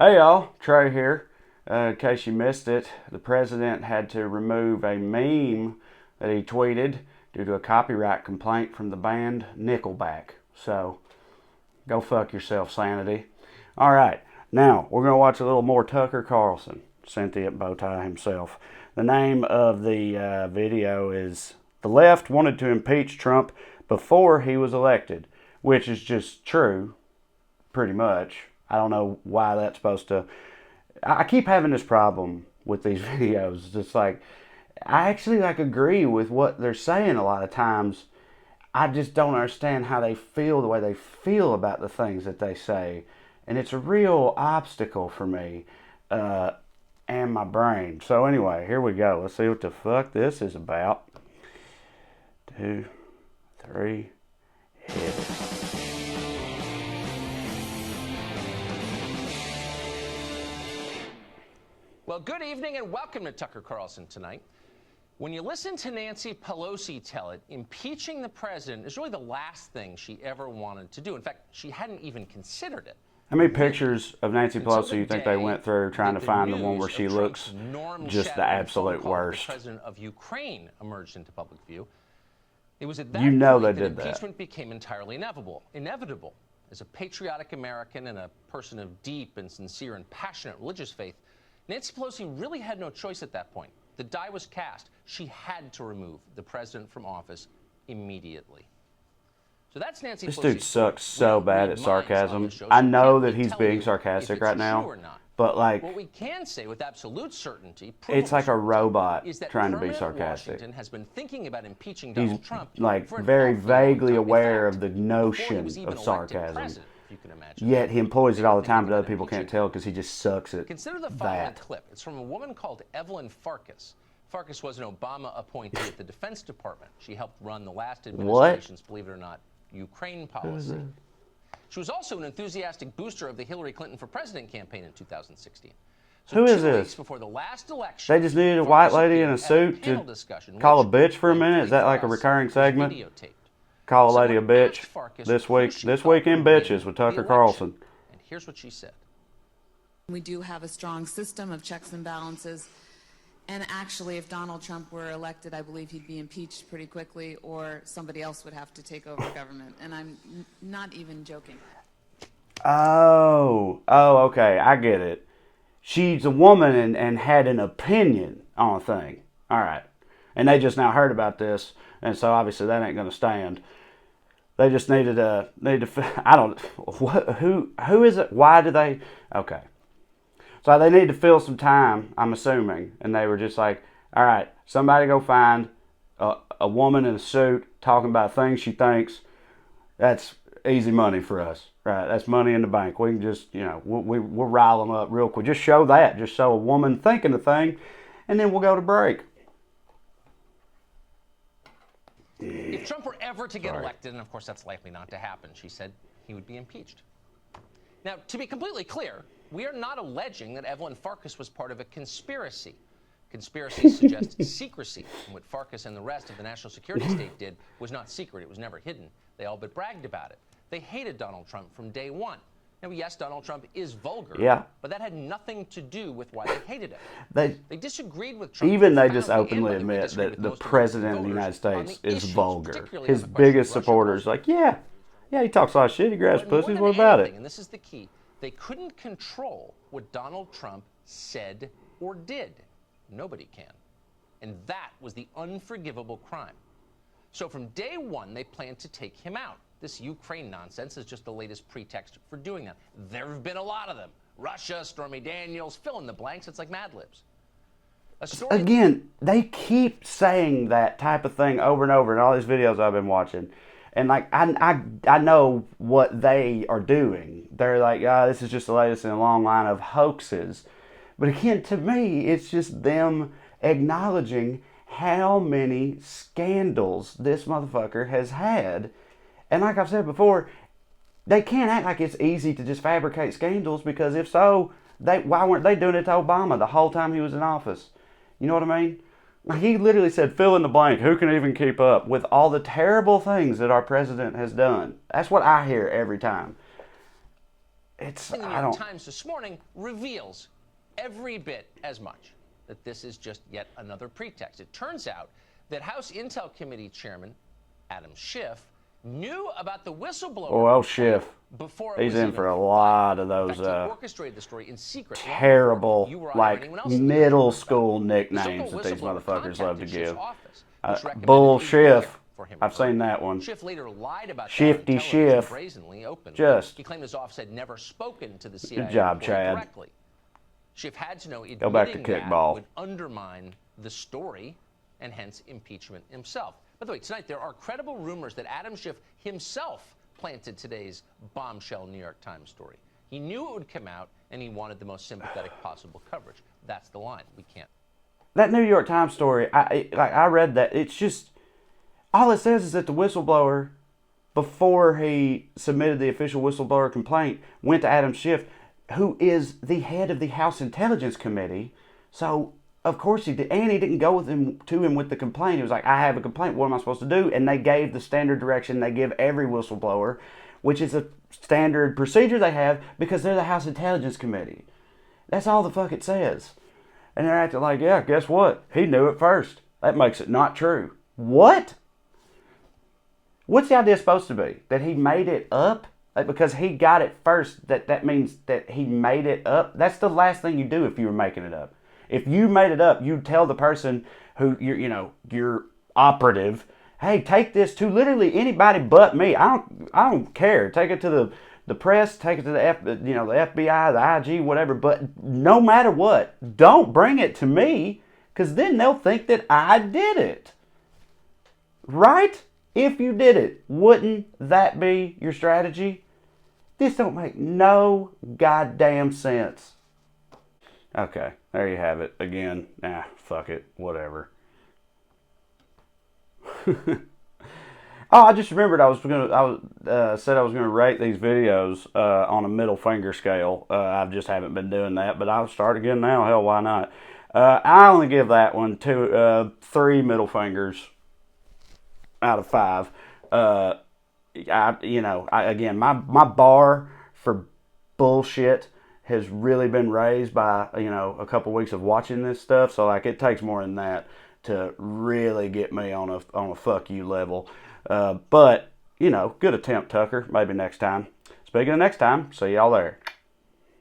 Hey y'all, Trey here. In case you missed it, the president had to remove a meme that he tweeted due to a copyright complaint from the band Nickelback. So, go fuck yourself, Sanity. Alright, now we're going to watch a little more Tucker Carlson, sentient bowtie himself. The name of the video is "The Left Wanted to Impeach Trump Before He Was Elected," which is just true, pretty much. I don't know why that's supposed to. I keep having this problem with these videos. It's like I actually agree with what they're saying a lot of times. I just don't understand how they feel the way they feel about the things that they say, and it's a real obstacle for me and my brain. So anyway, here we go. Let's see what the fuck this is about. 2, 3, hit it. Well, good evening and welcome to Tucker Carlson tonight. When you listen to Nancy Pelosi tell it, impeaching the president is really the last thing she ever wanted to do. In fact, she hadn't even considered it. How many pictures of Nancy Pelosi you think they went through trying to find the one where she looks just the absolute worst? The president of Ukraine emerged into public view. It was at that point that they did impeachment became entirely inevitable. As a patriotic American and a person of deep and sincere and passionate religious faith, Nancy Pelosi really had no choice at that point. The die was cast. She had to remove the president from office immediately. So that's Nancy Pelosi. This dude sucks so bad at sarcasm. I know that he's being sarcastic right now, but what we can say with absolute certainty, it's like a robot trying to be sarcastic. Washington has been thinking about impeaching Donald Trump. Like very vaguely aware of the notion of sarcasm. You can imagine. Yet he employs it all the time, but other people can't tell because he just sucks at Consider the following clip. It's from a woman called Evelyn Farkas. Farkas was an Obama appointee at the Defense Department. She helped run the last administration's, believe it or not, Ukraine policy. She was also an enthusiastic booster of the Hillary Clinton for President campaign in 2016. So who is this? Before the last election, they just needed a white lady in a suit to call a bitch for a minute? Is that like a recurring segment? Call a lady a bitch this week in Bitches with Tucker Carlson. And here's what she said. We do have a strong system of checks and balances. And actually, if Donald Trump were elected, I believe he'd be impeached pretty quickly, or somebody else would have to take over government. And I'm not even joking. Oh, okay, I get it. She's a woman and had an opinion on a thing. All right. And they just now heard about this, and so obviously that ain't going to stand. They just needed to, I don't, who is it? Why do they, okay. So they need to fill some time, I'm assuming, and they were just like, all right, somebody go find a woman in a suit talking about things she thinks. That's easy money for us, right? That's money in the bank. We can just, we'll rile them up real quick. Just show that. Just show a woman thinking the thing, and then we'll go to break. If Trump were ever to get elected, and of course that's likely not to happen, she said he would be impeached. Now, to be completely clear, we are not alleging that Evelyn Farkas was part of a conspiracy. Conspiracy suggests secrecy, and what Farkas and the rest of the national security state did was not secret. It was never hidden. They all but bragged about it. They hated Donald Trump from day one. Now, yes, Donald Trump is vulgar, but that had nothing to do with why they hated him. They disagreed with Trump. Even they just openly admit that the president of the United States is vulgar. His biggest supporters like, yeah, he talks a lot of shit, he grabs pussies, what about it? And this is the key. They couldn't control what Donald Trump said or did. Nobody can. And that was the unforgivable crime. So from day one, they planned to take him out. This Ukraine nonsense is just the latest pretext for doing that. There have been a lot of them. Russia, Stormy Daniels, fill in the blanks. It's like Mad Libs. Again, they keep saying that type of thing over and over in all these videos I've been watching. And I know what they are doing. They're like, this is just the latest in a long line of hoaxes. But again, to me, it's just them acknowledging how many scandals this motherfucker has had. And like I've said before, they can't act like it's easy to just fabricate scandals, because if so, why weren't they doing it to Obama the whole time he was in office? You know what I mean? Like, he literally said, fill in the blank. Who can even keep up with all the terrible things that our president has done? That's what I hear every time. it's, in the New I York don't, Times this morning reveals every bit as much that this is just yet another pretext. It turns out that House Intel Committee Chairman Adam Schiff knew about the whistleblower well, Schiff, before it he's was in even for a filed. lot of In those fact, he orchestrated the story in secret long before terrible, you or I or like, anyone else in the middle country heard school about it. The nicknames so-called that these whistleblower motherfuckers love to contacted Schiff's give. office, which recommended Bull a Schiff. lawyer for him. I've seen that one. Schiff later lied about Shifty that on television, Schiff. brazenly openly. Just. He claimed his office had never spoken to the CIA Good job, employee Chad. directly. Schiff had to know Go back to admitting that kickball. would undermine the story and hence impeachment himself. By the way, tonight there are credible rumors that Adam Schiff himself planted today's bombshell New York Times story. He knew it would come out and he wanted the most sympathetic possible coverage. That's the line. We can't. That New York Times story, I read that. It's just, all it says is that the whistleblower, before he submitted the official whistleblower complaint, went to Adam Schiff, who is the head of the House Intelligence Committee. So, of course he did. And he didn't go to him with the complaint. He was like, I have a complaint. What am I supposed to do? And they gave the standard direction they give every whistleblower, which is a standard procedure they have because they're the House Intelligence Committee. That's all the fuck it says. And they're acting like, yeah, guess what? He knew it first. That makes it not true. What? What's the idea supposed to be? That he made it up? Like, because he got it first, that means that he made it up? That's the last thing you do if you were making it up. If you made it up, you tell the person who, your operative, hey, take this to literally anybody but me. I don't care. Take it to the press, take it to the FBI, the IG, whatever. But no matter what, don't bring it to me, because then they'll think that I did it. Right? If you did it, wouldn't that be your strategy? This don't make no goddamn sense. Okay, there you have it. Again, fuck it, whatever. Oh, I just remembered said I was gonna rate these videos on a middle finger scale. I just haven't been doing that, but I'll start again now. Hell, why not? I only give that one 3 middle fingers out of 5. Again, my bar for bullshit has really been raised by a couple weeks of watching this stuff. So like, it takes more than that to really get me on a fuck you level. But good attempt, Tucker. Maybe next time. Speaking of next time, see y'all there.